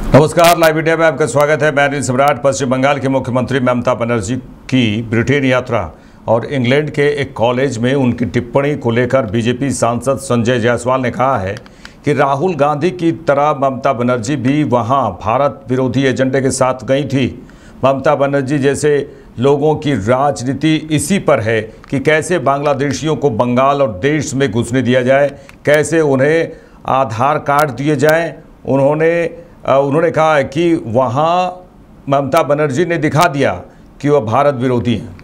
नमस्कार, live India में आपका स्वागत है। मैं अनिल सम्राट। पश्चिम बंगाल के मुख्यमंत्री ममता बनर्जी की ब्रिटेन यात्रा और इंग्लैंड के एक कॉलेज में उनकी टिप्पणी को लेकर बीजेपी सांसद संजय जायसवाल ने कहा है कि राहुल गांधी की तरह ममता बनर्जी भी वहां भारत विरोधी एजेंडे के साथ गई थी। ममता बनर्जी जैसे लोगों की राजनीति इसी पर है कि कैसे बांग्लादेशियों को बंगाल और देश में घुसने दिया जाए, कैसे उन्हें आधार कार्ड दिए जाएं। उन्होंने कहा है कि वहाँ ममता बनर्जी ने दिखा दिया कि वह भारत विरोधी हैं।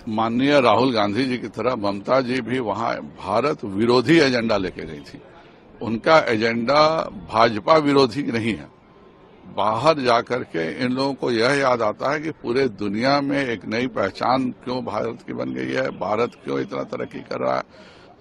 माननीय राहुल गांधी जी की तरह ममता जी भी वहाँ भारत विरोधी एजेंडा लेके गई थी। उनका एजेंडा भाजपा विरोधी नहीं है। बाहर जाकर के इन लोगों को यह याद आता है कि पूरे दुनिया में एक नई पहचान क्यों भारत की बन गई है, भारत क्यों इतना तरक्की कर रहा है।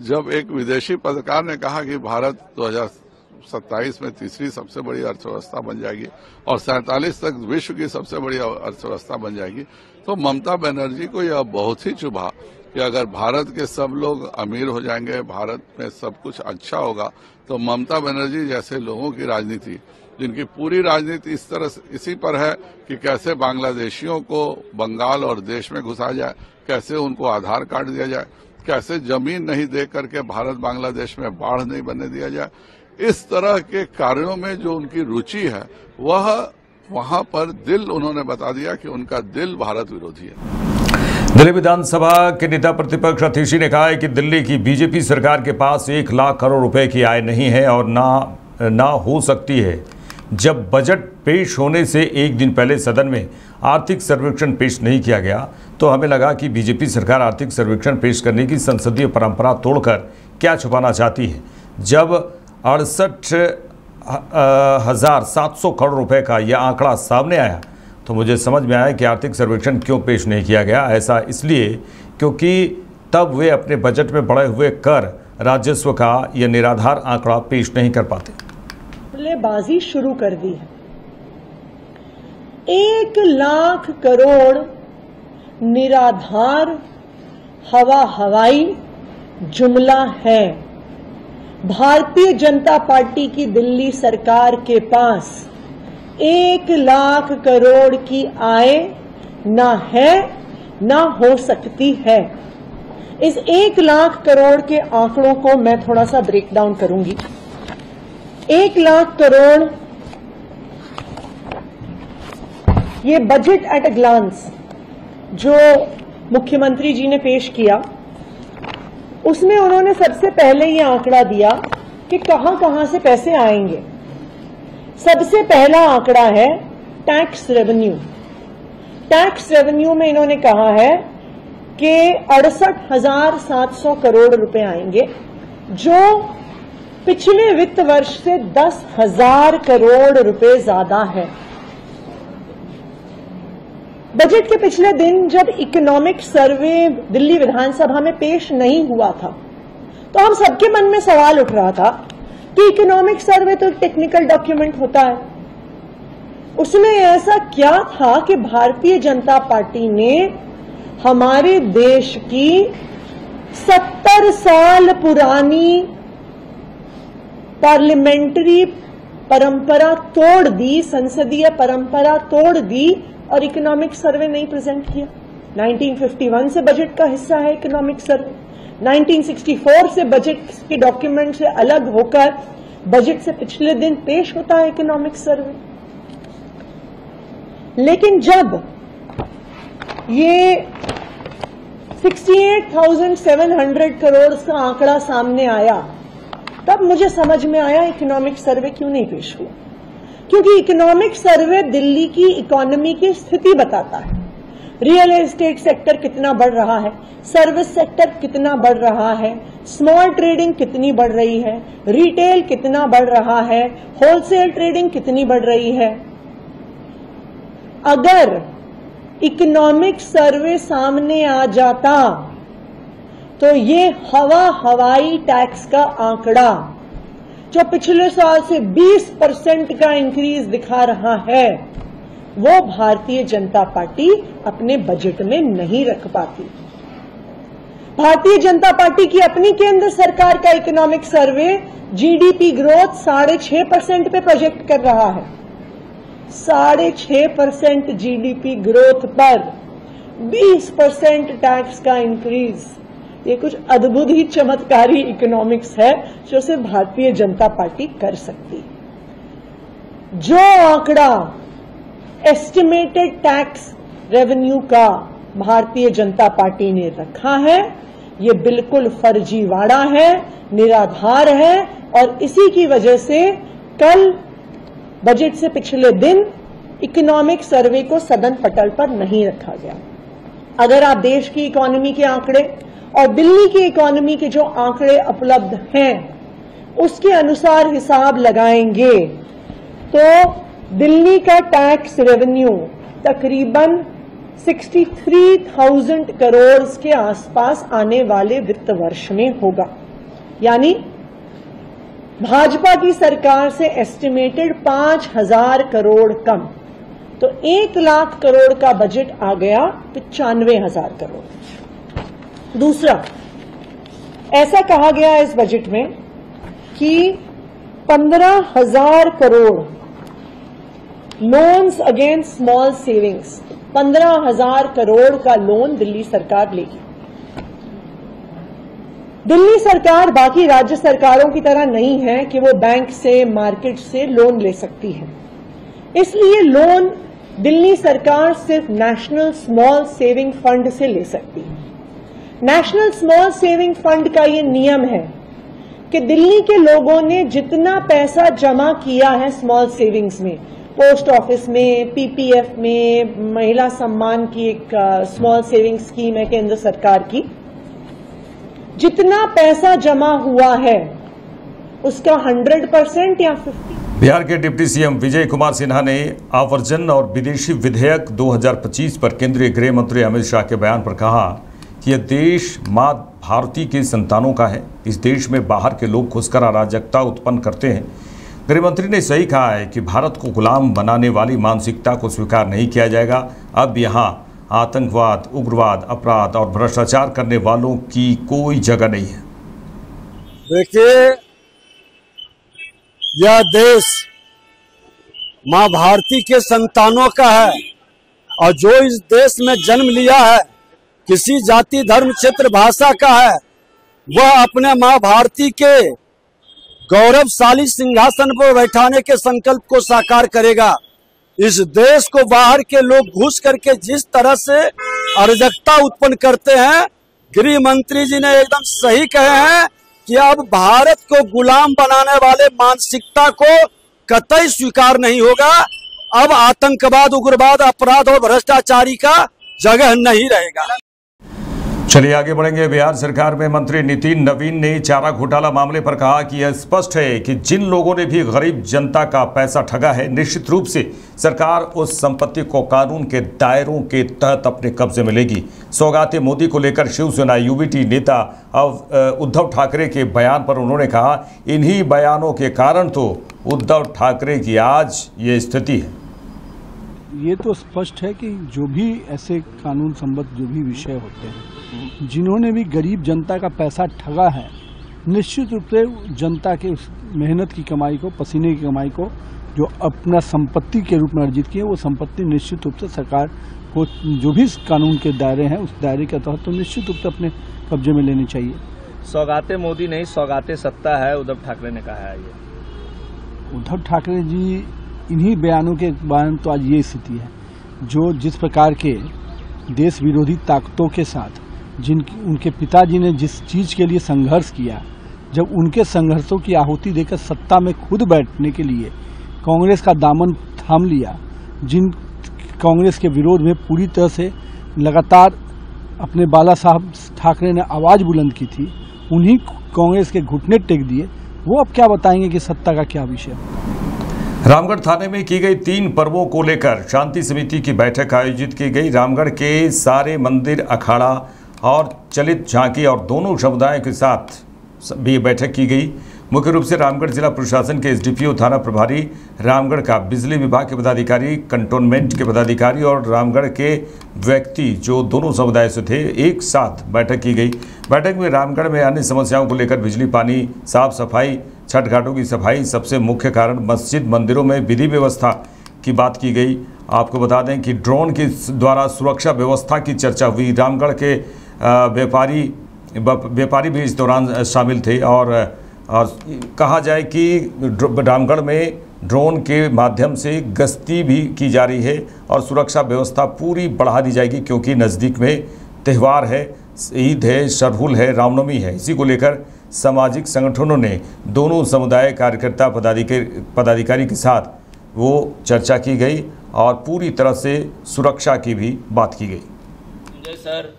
जब एक विदेशी पत्रकार ने कहा कि भारत 2027 में तीसरी सबसे बड़ी अर्थव्यवस्था बन जाएगी और 47 तक विश्व की सबसे बड़ी अर्थव्यवस्था बन जाएगी, तो ममता बनर्जी को यह बहुत ही चुभा कि अगर भारत के सब लोग अमीर हो जाएंगे, भारत में सब कुछ अच्छा होगा, तो ममता बनर्जी जैसे लोगों की राजनीति, जिनकी पूरी राजनीति इसी पर है कि कैसे बांग्लादेशियों को बंगाल और देश में घुसा जाए, कैसे उनको आधार कार्ड दिया जाए, कैसे जमीन नहीं दे करके भारत बांग्लादेश में बाढ़ नहीं बनने दिया जाए, इस तरह के कार्यों में जो उनकी रुचि है वह वहां पर दिल उन्होंने बता दिया कि उनका दिल भारत विरोधी है। दिल्ली विधानसभा के नेता प्रतिपक्ष अतिशी ने कहा है कि दिल्ली की बीजेपी सरकार के पास 1 लाख करोड़ रुपए की आय नहीं है और ना हो सकती है। जब बजट पेश होने से एक दिन पहले सदन में आर्थिक सर्वेक्षण पेश नहीं किया गया तो हमें लगा कि बीजेपी सरकार आर्थिक सर्वेक्षण पेश करने की संसदीय परंपरा तोड़कर क्या छुपाना चाहती है। जब 68,700 करोड़ रुपए का यह आंकड़ा सामने आया तो मुझे समझ में आया कि आर्थिक सर्वेक्षण क्यों पेश नहीं किया गया। ऐसा इसलिए क्योंकि तब वे अपने बजट में बढ़े हुए कर राजस्व का यह निराधार आंकड़ा पेश नहीं कर पाते। बाजी शुरू कर दी है। 1 लाख करोड़ निराधार हवाई जुमला है। भारतीय जनता पार्टी की दिल्ली सरकार के पास 1 लाख करोड़ की आय ना है ना हो सकती है। इस 1 लाख करोड़ के आंकड़ों को मैं थोड़ा सा ब्रेक डाउन करूंगी। 1 लाख करोड़ ये बजट एट अ ग्लांस जो मुख्यमंत्री जी ने पेश किया, उसमें उन्होंने सबसे पहले ये आंकड़ा दिया कि कहां कहां से पैसे आएंगे। सबसे पहला आंकड़ा है टैक्स रेवेन्यू। टैक्स रेवेन्यू में इन्होंने कहा है कि 68,700 करोड़ रुपए आएंगे, जो पिछले वित्त वर्ष से 10,000 करोड़ रुपए ज्यादा है। बजट के पिछले दिन जब इकोनॉमिक सर्वे दिल्ली विधानसभा में पेश नहीं हुआ था तो हम सबके मन में सवाल उठ रहा था कि इकोनॉमिक सर्वे तो एक टेक्निकल डॉक्यूमेंट होता है, उसमें ऐसा क्या था कि भारतीय जनता पार्टी ने हमारे देश की 70 साल पुरानी पार्लियामेंट्री परंपरा तोड़ दी, संसदीय परंपरा तोड़ दी और इकोनॉमिक सर्वे नहीं प्रेजेंट किया। 1951 से बजट का हिस्सा है इकोनॉमिक सर्वे। 1964 से बजट के डॉक्यूमेंट से अलग होकर बजट से पिछले दिन पेश होता है इकोनॉमिक सर्वे। लेकिन जब ये 68,700 करोड़ का आंकड़ा सामने आया तब मुझे समझ में आया इकोनॉमिक सर्वे क्यों नहीं पेश हुआ। क्योंकि इकोनॉमिक सर्वे दिल्ली की इकोनॉमी की स्थिति बताता है। रियल एस्टेट सेक्टर कितना बढ़ रहा है, सर्विस सेक्टर कितना बढ़ रहा है, स्मॉल ट्रेडिंग कितनी बढ़ रही है, रिटेल कितना बढ़ रहा है, होलसेल ट्रेडिंग कितनी बढ़ रही है। अगर इकोनॉमिक सर्वे सामने आ जाता तो ये हवाई टैक्स का आंकड़ा जो पिछले साल से 20% का इंक्रीज दिखा रहा है वो भारतीय जनता पार्टी अपने बजट में नहीं रख पाती। भारतीय जनता पार्टी की अपनी केंद्र सरकार का इकोनॉमिक सर्वे जीडीपी ग्रोथ 6.5% पे प्रोजेक्ट कर रहा है। 6.5% जीडीपी ग्रोथ पर 20% टैक्स का इंक्रीज, ये कुछ अद्भुत ही चमत्कारी इकोनॉमिक्स है जो सिर्फ भारतीय जनता पार्टी कर सकती है। जो आंकड़ा एस्टिमेटेड टैक्स रेवेन्यू का भारतीय जनता पार्टी ने रखा है, ये बिल्कुल फर्जीवाड़ा है, निराधार है, और इसी की वजह से कल बजट से पिछले दिन इकोनॉमिक सर्वे को सदन पटल पर नहीं रखा गया। अगर आप देश की इकोनॉमी के आंकड़े और दिल्ली की इकोनॉमी के जो आंकड़े उपलब्ध हैं उसके अनुसार हिसाब लगाएंगे तो दिल्ली का टैक्स रेवेन्यू तकरीबन 63,000 करोड़ के आसपास आने वाले वित्त वर्ष में होगा। यानी भाजपा की सरकार से एस्टिमेटेड 5,000 करोड़ कम, तो 1 लाख करोड़ का बजट आ गया 95,000 करोड़। दूसरा, ऐसा कहा गया इस बजट में कि 15,000 crore loans against small savings, 15,000 crore का लोन दिल्ली सरकार लेगी। दिल्ली सरकार बाकी राज्य सरकारों की तरह नहीं है कि वो बैंक से, मार्केट से लोन ले सकती है, इसलिए लोन दिल्ली सरकार सिर्फ नेशनल स्मॉल सेविंग फंड से ले सकती है। नेशनल स्मॉल सेविंग फंड का ये नियम है कि दिल्ली के लोगों ने जितना पैसा जमा किया है स्मॉल सेविंग्स में, पोस्ट ऑफिस में, पीपीएफ में, महिला सम्मान की एक स्मॉल सेविंग स्कीम है केंद्र सरकार की, जितना पैसा जमा हुआ है उसका 100% या 50। बिहार के डिप्टी सीएम विजय कुमार सिन्हा ने आवर्जन और विदेशी विधेयक 2025 पर केंद्रीय गृह मंत्री अमित शाह के बयान पर कहा कि यह देश मां भारती के संतानों का है। इस देश में बाहर के लोग घुसकर अराजकता उत्पन्न करते हैं। गृह मंत्री ने सही कहा है कि भारत को गुलाम बनाने वाली मानसिकता को स्वीकार नहीं किया जाएगा। अब यहाँ आतंकवाद, उग्रवाद, अपराध और भ्रष्टाचार करने वालों की कोई जगह नहीं है। देखिए, यह देश मां भारती के संतानों का है और जो इस देश में जन्म लिया है, किसी जाति, धर्म, क्षेत्र, भाषा का है, वह अपने मां भारती के गौरवशाली सिंहासन पर बैठाने के संकल्प को साकार करेगा। इस देश को बाहर के लोग घुस करके जिस तरह से अराजकता उत्पन्न करते हैं, गृह मंत्री जी ने एकदम सही कहे हैं कि अब भारत को गुलाम बनाने वाले मानसिकता को कतई स्वीकार नहीं होगा। अब आतंकवाद, उग्रवाद, अपराध और भ्रष्टाचारी का जगह नहीं रहेगा। चलिए आगे बढ़ेंगे। बिहार सरकार में मंत्री नितिन नवीन ने चारा घोटाला मामले पर कहा कि यह स्पष्ट है कि जिन लोगों ने भी गरीब जनता का पैसा ठगा है, निश्चित रूप से सरकार उस संपत्ति को कानून के दायरों के तहत अपने कब्जे में लेगी। सौगाते मोदी को लेकर शिवसेना यूबीटी नेता उद्धव ठाकरे के बयान पर उन्होंने कहा, इन्हीं बयानों के कारण तो उद्धव ठाकरे की आज ये स्थिति है। ये तो स्पष्ट है कि जो भी ऐसे कानून संबद्ध जो भी विषय होते हैं, जिन्होंने भी गरीब जनता का पैसा ठगा है, निश्चित रूप से जनता के उस मेहनत की कमाई को, पसीने की कमाई को जो अपना संपत्ति के रूप में अर्जित की है, वो संपत्ति निश्चित रूप से सरकार को जो भी कानून के दायरे हैं उस दायरे के तहत तो निश्चित रूप से अपने कब्जे में लेनी चाहिए। सौगाते मोदी नहीं, सौगाते सत्ता है, उद्धव ठाकरे ने कहा है। ये उद्धव ठाकरे जी, इन्हीं बयानों के कारण तो आज ये स्थिति है। जो जिस प्रकार के देश विरोधी ताकतों के साथ उनके पिताजी ने जिस चीज के लिए संघर्ष किया, जब उनके संघर्षों की आहुति देकर सत्ता में खुद बैठने के लिए कांग्रेस का दामन थाम लिया, जिन कांग्रेस के विरोध में पूरी तरह से लगातार अपने बाला साहब ठाकरे ने आवाज बुलंद की थी, उन्हीं कांग्रेस के घुटने टेक दिए। वो अब क्या बताएंगे कि सत्ता का क्या विषय। रामगढ़ थाने में की गई 3 पर्वों को लेकर शांति समिति की बैठक आयोजित की गई। रामगढ़ के सारे मंदिर, अखाड़ा और चलित झांकी और दोनों समुदायों के साथ भी बैठक की गई। मुख्य रूप से रामगढ़ जिला प्रशासन के एसडीपीओ, थाना प्रभारी रामगढ़ का, बिजली विभाग के पदाधिकारी, कंटोनमेंट के पदाधिकारी और रामगढ़ के व्यक्ति जो दोनों समुदाय से थे, एक साथ बैठक की गई। बैठक में रामगढ़ में अन्य समस्याओं को लेकर बिजली, पानी, साफ सफाई, छठ घाटों की सफाई, सबसे मुख्य कारण मस्जिद मंदिरों में विधि व्यवस्था की बात की गई। आपको बता दें कि ड्रोन के द्वारा सुरक्षा व्यवस्था की चर्चा हुई। रामगढ़ के व्यापारी भी इस दौरान शामिल थे और कहा जाए कि रामगढ़ में ड्रोन के माध्यम से गश्ती भी की जा रही है और सुरक्षा व्यवस्था पूरी बढ़ा दी जाएगी, क्योंकि नज़दीक में त्यौहार है, ईद है, सरहुल है, रामनवमी है। इसी को लेकर सामाजिक संगठनों ने दोनों समुदाय कार्यकर्ता पदाधिकारी के साथ वो चर्चा की गई और पूरी तरह से सुरक्षा की भी बात की गई। संजय सर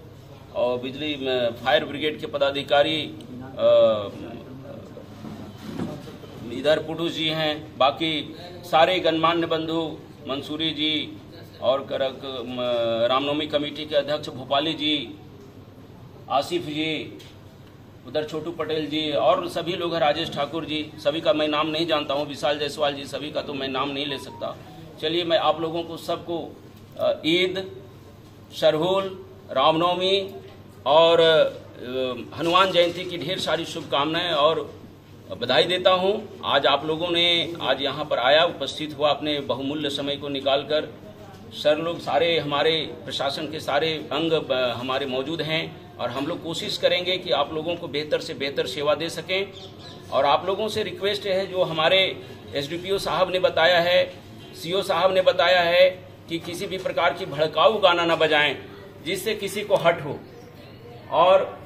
और बिजली फायर ब्रिगेड के पदाधिकारी इधर पुटू जी हैं, बाकी सारे गणमान्य बंधु मंसूरी जी और रामनवमी कमेटी के अध्यक्ष भोपाली जी, आसिफ जी, उधर छोटू पटेल जी और सभी लोग हैं, राजेश ठाकुर जी, सभी का मैं नाम नहीं जानता हूं, विशाल जायसवाल जी, सभी का तो मैं नाम नहीं ले सकता। चलिए मैं आप लोगों को सबको ईद, सरहुल, रामनवमी और हनुमान जयंती की ढेर सारी शुभकामनाएं और बधाई देता हूं। आज आप लोगों ने आज यहां पर आया, उपस्थित हुआ, अपने बहुमूल्य समय को निकालकर। सर लोग सारे हमारे प्रशासन के सारे अंग हमारे मौजूद हैं और हम लोग कोशिश करेंगे कि आप लोगों को बेहतर से बेहतर सेवा दे सकें। और आप लोगों से रिक्वेस्ट है, जो हमारे एसडीपीओ साहब ने बताया है, सीओ साहब ने बताया है कि किसी भी प्रकार की भड़काऊ गाना न बजाएं जिससे किसी को हट हो। और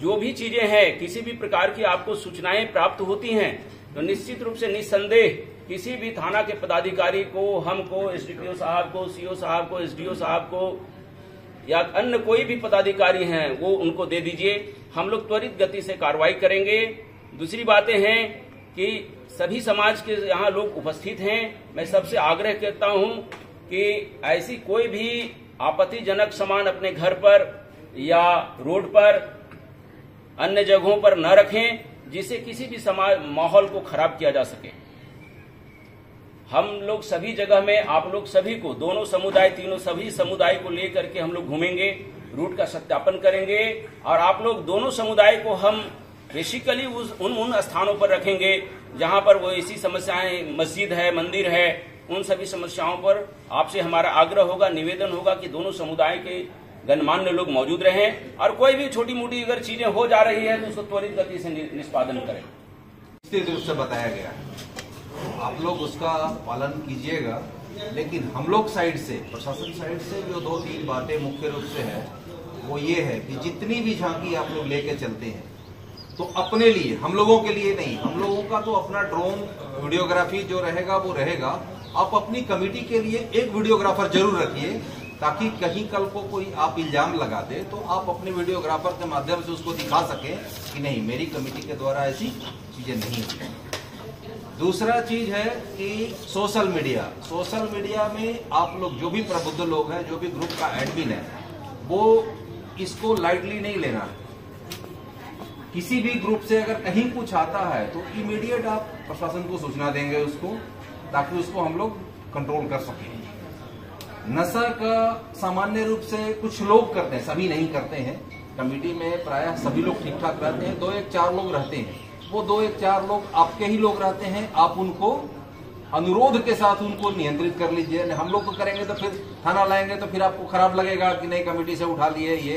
जो भी चीजें हैं, किसी भी प्रकार की आपको सूचनाएं प्राप्त होती हैं तो निश्चित रूप से निस्संदेह किसी भी थाना के पदाधिकारी को, हमको, एसडीपीओ साहब को, सीओ साहब को, एसडीओ साहब को या अन्य कोई भी पदाधिकारी हैं वो उनको दे दीजिए। हम लोग त्वरित गति से कार्रवाई करेंगे। दूसरी बातें हैं कि सभी समाज के यहाँ लोग उपस्थित हैं। मैं सबसे आग्रह करता हूं कि ऐसी कोई भी आपत्तिजनक सामान अपने घर पर या रोड पर अन्य जगहों पर न रखें जिससे किसी भी समाज माहौल को खराब किया जा सके। हम लोग सभी जगह में आप लोग सभी को, दोनों समुदाय, तीनों सभी समुदाय को लेकर के हम लोग घूमेंगे, रूट का सत्यापन करेंगे और आप लोग दोनों समुदाय को हम बेसिकली उन स्थानों पर रखेंगे जहां पर वो ऐसी समस्याएं, मस्जिद है, मंदिर है, उन सभी समस्याओं पर आपसे हमारा आग्रह होगा, निवेदन होगा कि दोनों समुदाय के गणमान्य लोग मौजूद रहें और कोई भी छोटी मोटी अगर चीजें हो जा रही है तो उसको त्वरित गति से निष्पादन करें। निश्चित रूप से बताया गया है, आप लोग उसका पालन कीजिएगा। लेकिन हम लोग साइड से, प्रशासन साइड से जो 2-3 बातें मुख्य रूप से है वो ये है कि जितनी भी झांकी आप लोग लेके चलते हैं तो अपने लिए, हम लोगों के लिए नहीं, हम लोगों का तो अपना ड्रोन वीडियोग्राफी जो रहेगा वो रहेगा। आप अपनी कमेटी के लिए एक वीडियोग्राफर जरूर रखिए ताकि कहीं कल को कोई आप इल्जाम लगा दे तो आप अपने वीडियोग्राफर के माध्यम से उसको दिखा सके कि नहीं, मेरी कमेटी के द्वारा ऐसी चीजें नहीं हुई। दूसरा चीज है कि सोशल मीडिया में आप लोग जो भी प्रबुद्ध लोग हैं, जो भी ग्रुप का एडमिन है, वो इसको लाइटली नहीं लेना है। किसी भी ग्रुप से अगर कहीं कुछ आता है तो इमीडिएट आप प्रशासन को सूचना देंगे उसको, ताकि उसको हम लोग कंट्रोल कर सकें। नशा का सामान्य रूप से कुछ लोग करते हैं, सभी नहीं करते हैं। कमेटी में प्रायः सभी लोग ठीक ठाक रहते हैं, 2-1-4 लोग रहते हैं। वो 2-1-4 लोग आपके ही लोग रहते हैं, आप उनको अनुरोध के साथ उनको नियंत्रित कर लीजिए। हम लोग तो करेंगे तो फिर थाना लाएंगे तो फिर आपको खराब लगेगा कि नहीं, कमेटी से उठा लिए ये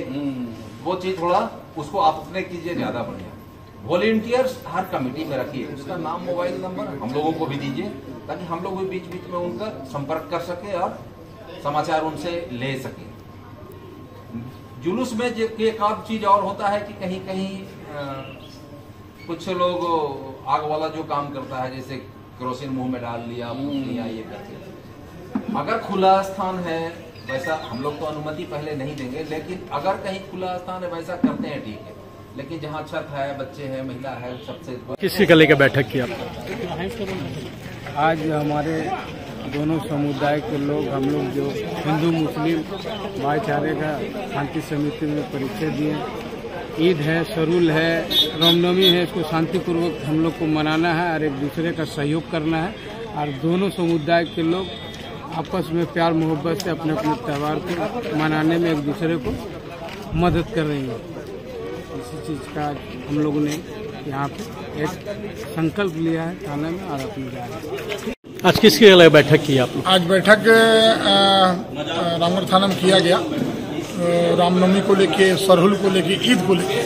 वो चीज, थोड़ा उसको आप अपने कीजिए, ज्यादा बढ़िया। वॉलेंटियर्स हर कमेटी में रखिए, उसका नाम, मोबाइल नंबर हम लोगों को भी दीजिए ताकि हम लोग भी बीच बीच में उनका संपर्क कर सके और समाचार उनसे ले सके। जुलूस में एक आध चीज और होता है कि कहीं कहीं कुछ लोग आग वाला जो काम करता है, जैसे केरोसिन मुंह में डाल लिया, ये करते। अगर खुला स्थान है वैसा हम लोग तो अनुमति पहले नहीं देंगे, लेकिन अगर कहीं खुला स्थान है वैसा करते हैं, ठीक है। लेकिन जहाँ छत है, बच्चे हैं, महिला है, सबसे किसकी कल लेकर बैठक की आपने? आज हमारे दोनों समुदाय के लोग, हम लोग जो हिंदू मुस्लिम भाईचारे का शांति समिति में परिचय दिए, ईद है, सरूल है, रामनवमी है, इसको शांतिपूर्वक हम लोग को मनाना है और एक दूसरे का सहयोग करना है और दोनों समुदाय के लोग आपस में प्यार मोहब्बत से अपने अपने त्यौहार को मनाने में एक दूसरे को मदद कर रही है। इसी चीज़ का हम लोगों ने यहाँ पे एक संकल्प लिया है थाना में और अपने जा रहे हैं। आज किसके लिए बैठक की आपने? आज बैठक रामगढ़ थाना में किया गया, रामनवमी को लेके, सरहुल को लेके, ईद को लेके,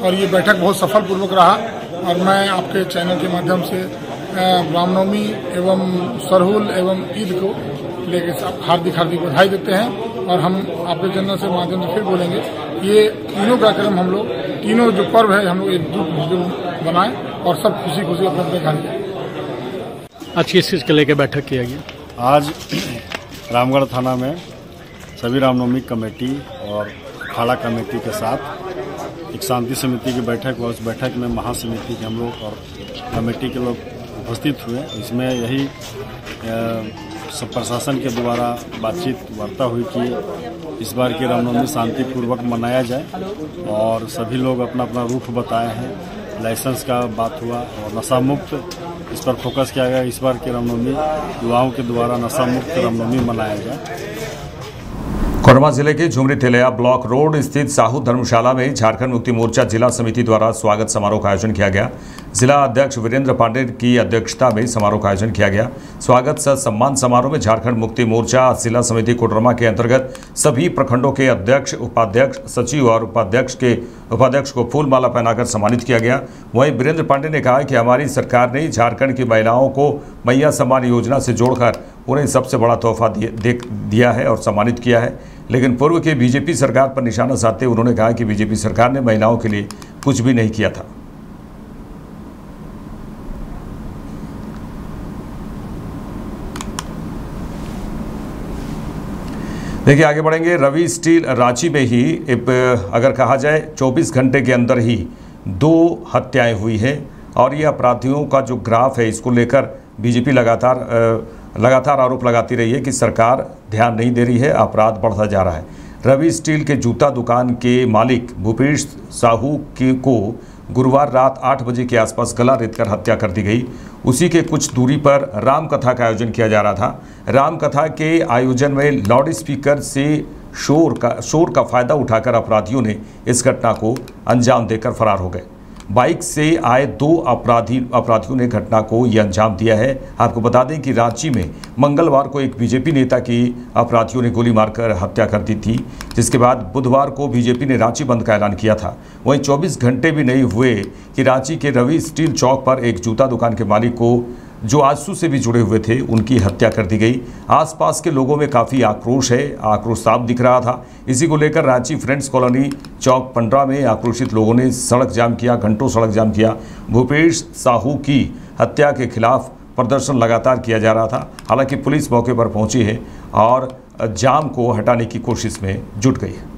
और ये बैठक बहुत सफल पूर्वक रहा। और मैं आपके चैनल के माध्यम से रामनवमी एवं सरहुल एवं ईद को लेके हार्दिक बधाई देते हैं। और हम आपके चैनल से माध्यम से फिर बोलेंगे ये तीनों कार्यक्रम हम लोग, तीनों जो पर्व है हम लोग एकजुट बनाएं और सब खुशी खुशी अपने अपने घर जाएं। आज किस चीज़ के लेकर बैठक किया गया? आज रामगढ़ थाना में सभी रामनवमी कमेटी और अखाड़ा कमेटी के साथ एक शांति समिति की बैठक हुआ। उस बैठक में महासमिति के हम लोग और कमेटी के लोग उपस्थित हुए। इसमें यही सब प्रशासन के द्वारा बातचीत वार्ता हुई कि इस बार की रामनवमी शांतिपूर्वक मनाया जाए और सभी लोग अपना अपना रुख बताए हैं। लाइसेंस का बात हुआ और नशा मुक्त इस पर फोकस किया गया। इस बार की रामनवमी युवाओं के द्वारा नशा मुक्त रामनवमी मनाया जाए। कोडरमा जिले के झुमरी तिलैया ब्लॉक रोड स्थित साहू धर्मशाला में झारखंड मुक्ति मोर्चा जिला समिति द्वारा स्वागत समारोह का आयोजन किया गया। जिला अध्यक्ष वीरेंद्र पांडे की अध्यक्षता में समारोह का आयोजन किया गया। स्वागत सह सम्मान समारोह में झारखंड मुक्ति मोर्चा जिला समिति कोडरमा के अंतर्गत सभी प्रखंडों के अध्यक्ष, उपाध्यक्ष, सचिव और उपाध्यक्ष को फूल माला पहनाकर सम्मानित किया गया। वहीं वीरेंद्र पांडे ने कहा कि हमारी सरकार ने झारखंड की महिलाओं को मैया सम्मान योजना से जोड़कर उन्हें सबसे बड़ा तोहफा दिया है और सम्मानित किया है। लेकिन पूर्व के बीजेपी सरकार पर निशाना साधते उन्होंने कहा कि बीजेपी सरकार ने महिलाओं के लिए कुछ भी नहीं किया था। देखिए आगे बढ़ेंगे। रवि स्टील रांची में ही अगर कहा जाए 24 घंटे के अंदर ही 2 हत्याएं हुई है और ये अपराधियों का जो ग्राफ है इसको लेकर बीजेपी लगातार आरोप लगाती रही है कि सरकार ध्यान नहीं दे रही है, अपराध बढ़ता जा रहा है। रवि स्टील के जूता दुकान के मालिक भूपेश साहू को गुरुवार रात 8 बजे के आसपास गला रेतकर हत्या कर दी गई। उसी के कुछ दूरी पर रामकथा का आयोजन किया जा रहा था। रामकथा के आयोजन में लाउड स्पीकर से शोर का फायदा उठाकर अपराधियों ने इस घटना को अंजाम देकर फरार हो गए। बाइक से आए 2 अपराधियों ने घटना को यह अंजाम दिया है। आपको बता दें कि रांची में मंगलवार को एक बीजेपी नेता की अपराधियों ने गोली मारकर हत्या कर दी थी, जिसके बाद बुधवार को बीजेपी ने रांची बंद का ऐलान किया था। वहीं 24 घंटे भी नहीं हुए कि रांची के रवि स्टील चौक पर एक जूता दुकान के मालिक को, जो आजसू से भी जुड़े हुए थे, उनकी हत्या कर दी गई। आसपास के लोगों में काफ़ी आक्रोश है, आक्रोश साफ दिख रहा था। इसी को लेकर रांची फ्रेंड्स कॉलोनी चौक पंड्रा में आक्रोशित लोगों ने सड़क जाम किया, घंटों सड़क जाम किया। भूपेश साहू की हत्या के खिलाफ प्रदर्शन लगातार किया जा रहा था। हालांकि पुलिस मौके पर पहुंची है और जाम को हटाने की कोशिश में जुट गई है।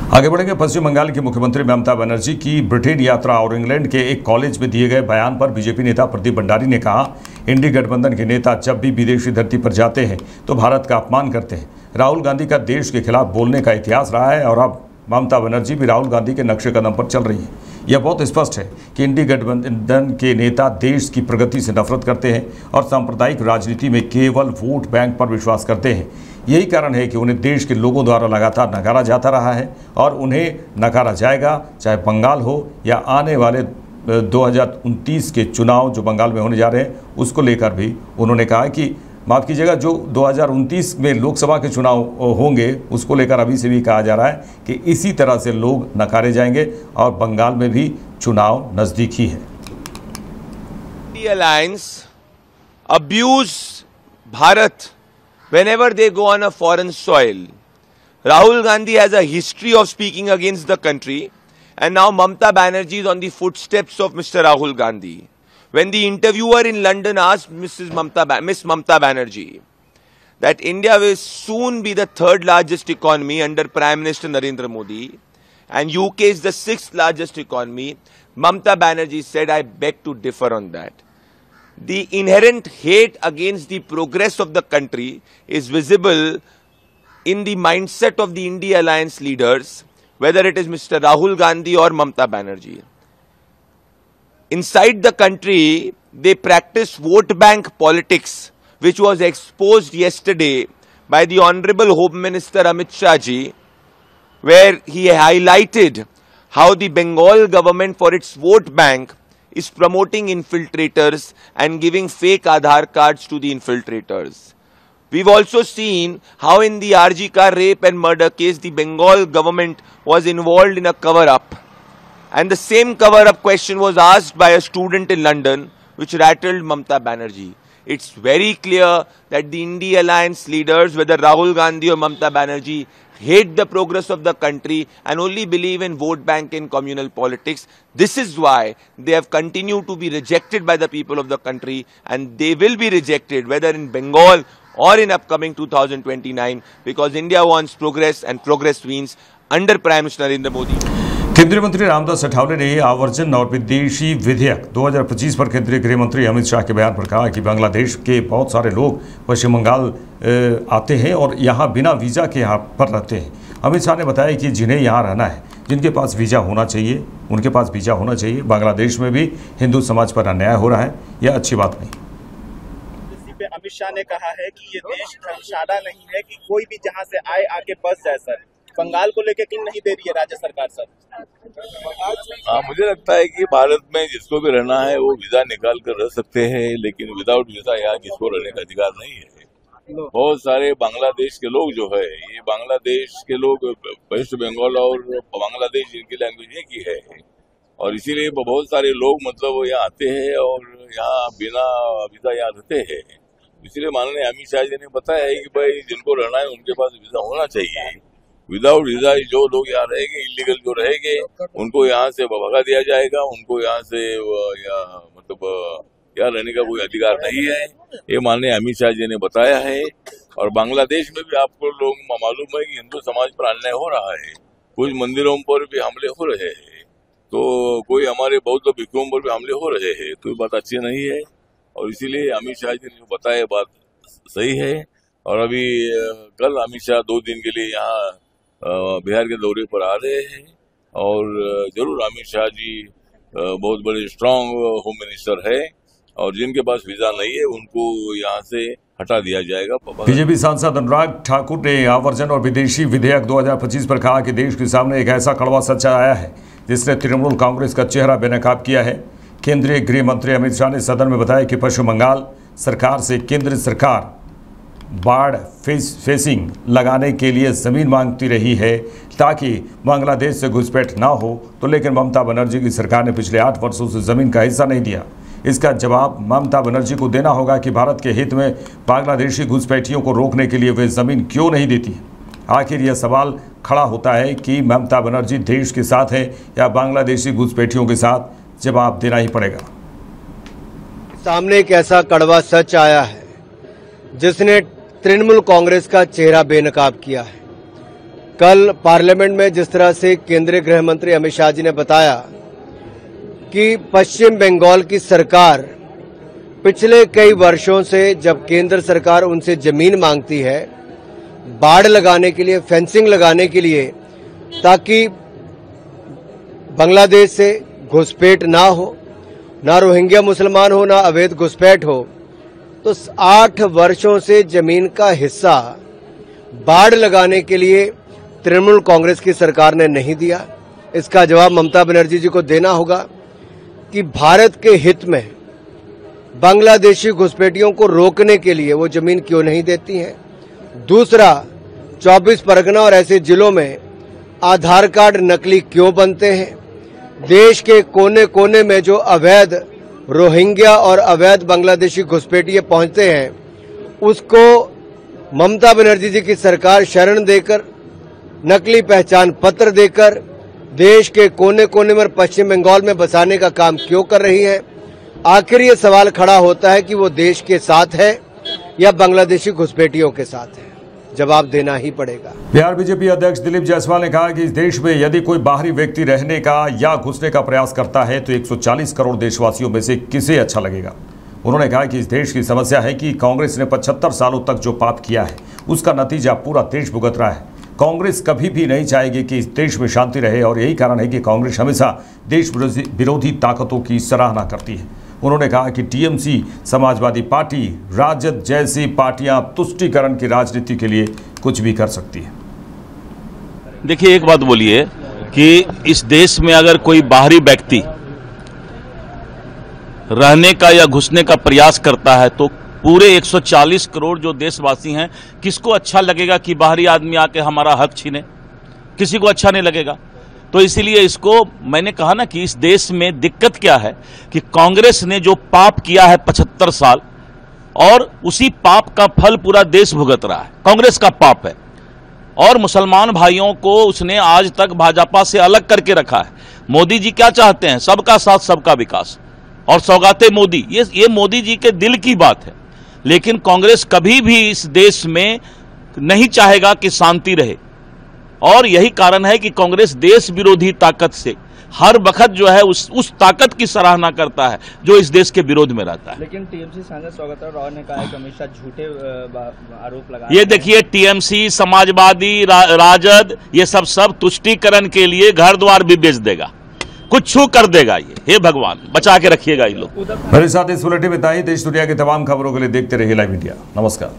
आगे बढ़ेंगे। पश्चिम बंगाल की मुख्यमंत्री ममता बनर्जी की ब्रिटेन यात्रा और इंग्लैंड के एक कॉलेज में दिए गए बयान पर बीजेपी नेता प्रदीप भंडारी ने कहा, इंडी गठबंधन के नेता जब भी विदेशी धरती पर जाते हैं तो भारत का अपमान करते हैं। राहुल गांधी का देश के खिलाफ बोलने का इतिहास रहा है और अब ममता बनर्जी भी राहुल गांधी के नक्शे कदम पर चल रही है। यह बहुत स्पष्ट है कि इंडी गठबंधन के नेता देश की प्रगति से नफरत करते हैं और सांप्रदायिक राजनीति में केवल वोट बैंक पर विश्वास करते हैं। यही कारण है कि उन्हें देश के लोगों द्वारा लगातार नकारा जाता रहा है और उन्हें नकारा जाएगा, चाहे बंगाल हो या आने वाले 2029 के चुनाव जो बंगाल में होने जा रहे हैं उसको लेकर भी उन्होंने कहा कि माफ़ कीजिएगा, जो 2029 में लोकसभा के चुनाव होंगे उसको लेकर अभी से भी कहा जा रहा है कि इसी तरह से लोग नकारे जाएंगे और बंगाल में भी चुनाव नज़दीक ही है। Alliance abuse Bharat whenever they go on a foreign soil. Rahul Gandhi has a history of speaking against the country, and now Mamata Banerjee is on the footsteps of Mr. Rahul Gandhi. When the interviewer in London asked Miss Mamata Banerjee that India will soon be the 3rd largest economy under Prime Minister Narendra Modi and UK is the 6th largest economy, Mamata Banerjee said, I beg to differ on that. the inherent hate against the progress of the country is visible in the mindset of the India Alliance leaders, whether it is Mr. Rahul Gandhi or Mamta Banerjee. Inside the country, they practice vote bank politics, which was exposed yesterday by the Honorable Home Minister Amit Shah ji, where he highlighted how the Bengal government for its vote bank is promoting infiltrators and giving fake Aadhaar cards to the infiltrators. We've also seen how in the RG Kar rape and murder case, the Bengal government was involved in a cover-up. And the same cover-up question was asked by a student in London, which rattled Mamta Banerjee. It's very clear that the India Alliance leaders, whether Rahul Gandhi or Mamta Banerjee, hate the progress of the country and only believe in vote bank and communal politics. This is why they have continued to be rejected by the people of the country, and they will be rejected whether in Bengal or in upcoming 2029, because India wants progress and progress wins under Prime Minister Narendra Modi. केंद्रीय मंत्री रामदास अठावले ने aversion और विदेशी विधेयक 2025 पर केंद्रीय गृह मंत्री अमित शाह के बयान पर कहा कि बांग्लादेश के बहुत सारे लोग पश्चिम बंगाल आते हैं और यहां बिना वीज़ा के यहाँ पर रहते हैं। अमित शाह ने बताया कि जिन्हें यहाँ रहना है, जिनके पास वीज़ा होना चाहिए, उनके पास वीज़ा होना चाहिए। बांग्लादेश में भी हिंदू समाज पर अन्याय हो रहा है, यह अच्छी बात नहीं। अमित शाह ने कहा है कि ये देश धर्मशाला नहीं है कि कोई भी जहाँ से आए आके बस जाए। सर, बंगाल को लेकर क्यों नहीं दे रही है राज्य सरकार? सर, मुझे लगता है कि भारत में जिसको भी रहना है वो वीजा निकाल कर रह सकते हैं, लेकिन विदाउट वीजा यहाँ किसको रहने का अधिकार नहीं है। बहुत सारे बांग्लादेश के लोग जो है, ये बांग्लादेश के लोग वेस्ट बंगाल और बांग्लादेश इनकी लैंग्वेज एक ही है, और इसीलिए बहुत सारे लोग मतलब यहाँ आते हैं और यहाँ बिना वीजा यहाँ रहते हैं। इसीलिए माननीय अमित शाह जी ने बताया है कि भाई जिनको रहना है उनके पास वीजा होना चाहिए। विदाउट वीजा जो लोग यहाँ रहेंगे, इलीगल जो रहेंगे, उनको यहाँ से भगा दिया जाएगा। उनको यहाँ से मतलब यहाँ रहने का कोई अधिकार नहीं है, ये माननीय अमित शाह जी ने बताया है। और बांग्लादेश में भी आपको लोग मालूम है कि हिंदू समाज पर अन्याय हो रहा है, कुछ मंदिरों पर भी हमले हो रहे हैं, तो कोई हमारे बौद्ध भिक्षुओं पर भी हमले हो रहे हैं, तो ये बात अच्छी नहीं है। और इसीलिए अमित शाह जी ने जो बताया बात सही है। और अभी कल अमित शाह 2 दिन के लिए यहाँ बिहार के दौरे पर आ रहे हैं, और जरूर अमित शाह जी बहुत बड़े स्ट्रांग होम मिनिस्टर है, और जिनके पास वीजा नहीं है उनको यहाँ से हटा दिया जाएगा। बीजेपी सांसद अनुराग ठाकुर ने आवर्जन और विदेशी विधेयक 2025 पर कहा कि देश के सामने एक ऐसा कड़वा सच्चा आया है जिसने तृणमूल कांग्रेस का चेहरा बेनकाब किया है। केंद्रीय गृह मंत्री अमित शाह ने सदन में बताया कि पश्चिम बंगाल सरकार से केंद्र सरकार बाढ़ फेसिंग लगाने के लिए ज़मीन मांगती रही है ताकि बांग्लादेश से घुसपैठ ना हो, तो लेकिन ममता बनर्जी की सरकार ने पिछले 8 वर्षों से ज़मीन का हिस्सा नहीं दिया। इसका जवाब ममता बनर्जी को देना होगा कि भारत के हित में बांग्लादेशी घुसपैठियों को रोकने के लिए वे ज़मीन क्यों नहीं देती है। आखिर यह सवाल खड़ा होता है कि ममता बनर्जी देश के साथ है या बांग्लादेशी घुसपैठियों के साथ, जवाब देना ही पड़ेगा। सामने एक ऐसा कड़वा सच आया है जिसने तृणमूल कांग्रेस का चेहरा बेनकाब किया है। कल पार्लियामेंट में जिस तरह से केंद्रीय गृह मंत्री अमित शाह जी ने बताया कि पश्चिम बंगाल की सरकार पिछले कई वर्षों से जब केंद्र सरकार उनसे जमीन मांगती है बाढ़ लगाने के लिए, फेंसिंग लगाने के लिए, ताकि बांग्लादेश से घुसपैठ ना हो, ना रोहिंग्या मुसलमान हो, ना अवैध घुसपैठ हो, तो 8 वर्षों से जमीन का हिस्सा बाढ़ लगाने के लिए तृणमूल कांग्रेस की सरकार ने नहीं दिया। इसका जवाब ममता बनर्जी जी को देना होगा कि भारत के हित में बांग्लादेशी घुसपैठियों को रोकने के लिए वो जमीन क्यों नहीं देती हैं। दूसरा, 24 परगना और ऐसे जिलों में आधार कार्ड नकली क्यों बनते हैं। देश के कोने कोने में जो अवैध रोहिंग्या और अवैध बांग्लादेशी घुसपैठिए पहुंचते हैं, उसको ममता बनर्जी जी की सरकार शरण देकर, नकली पहचान पत्र देकर देश के कोने कोने में पश्चिम बंगाल में बसाने का काम क्यों कर रही है। आखिर ये सवाल खड़ा होता है कि वो देश के साथ है या बांग्लादेशी घुसपैठियों के साथ है। जवाब देना ही पड़ेगा। बिहार बीजेपी अध्यक्ष दिलीप जायसवाल ने कहा कि इस देश में यदि कोई बाहरी व्यक्ति रहने का या घुसने का प्रयास करता है तो 140 करोड़ देशवासियों में से किसे अच्छा लगेगा। उन्होंने कहा कि इस देश की समस्या है कि कांग्रेस ने 75 सालों तक जो पाप किया है उसका नतीजा पूरा देश भुगत रहा है। कांग्रेस कभी भी नहीं चाहेगी कि इस देश में शांति रहे और यही कारण है कि कांग्रेस हमेशा देश विरोधी ताकतों की सराहना करती है। उन्होंने कहा कि टीएमसी, समाजवादी पार्टी, राजद जैसी पार्टियां तुष्टीकरण की राजनीति के लिए कुछ भी कर सकती है। देखिए, एक बात बोलिए कि इस देश में अगर कोई बाहरी व्यक्ति रहने का या घुसने का प्रयास करता है तो पूरे 140 करोड़ जो देशवासी हैं, किसको अच्छा लगेगा कि बाहरी आदमी आके हमारा हक छीने? किसी को अच्छा नहीं लगेगा। तो इसीलिए इसको मैंने कहा ना कि इस देश में दिक्कत क्या है कि कांग्रेस ने जो पाप किया है 75 साल, और उसी पाप का फल पूरा देश भुगत रहा है। कांग्रेस का पाप है और मुसलमान भाइयों को उसने आज तक भाजपा से अलग करके रखा है। मोदी जी क्या चाहते हैं? सबका साथ, सबका विकास और सौगाते मोदी, ये मोदी जी के दिल की बात है। लेकिन कांग्रेस कभी भी इस देश में नहीं चाहेगा कि शांति रहे, और यही कारण है कि कांग्रेस देश विरोधी ताकत से हर वक्त जो है उस ताकत की सराहना करता है जो इस देश के विरोध में रहता है। लेकिन टीएमसी सांसद सौगत राव ने कहा है कि हमेशा झूठे आरोप लगा। ये देखिए, टीएमसी, समाजवादी, राजद, ये सब तुष्टीकरण के लिए घर द्वार भी बेच देगा, कुछ कर देगा। ये हे भगवान, बचा के रखिएगा ये लोग। मेरे साथ इस बुलेटिन में इतना ही। देश दुनिया की तमाम खबरों के लिए देखते रहिए लाइव इंडिया। नमस्कार।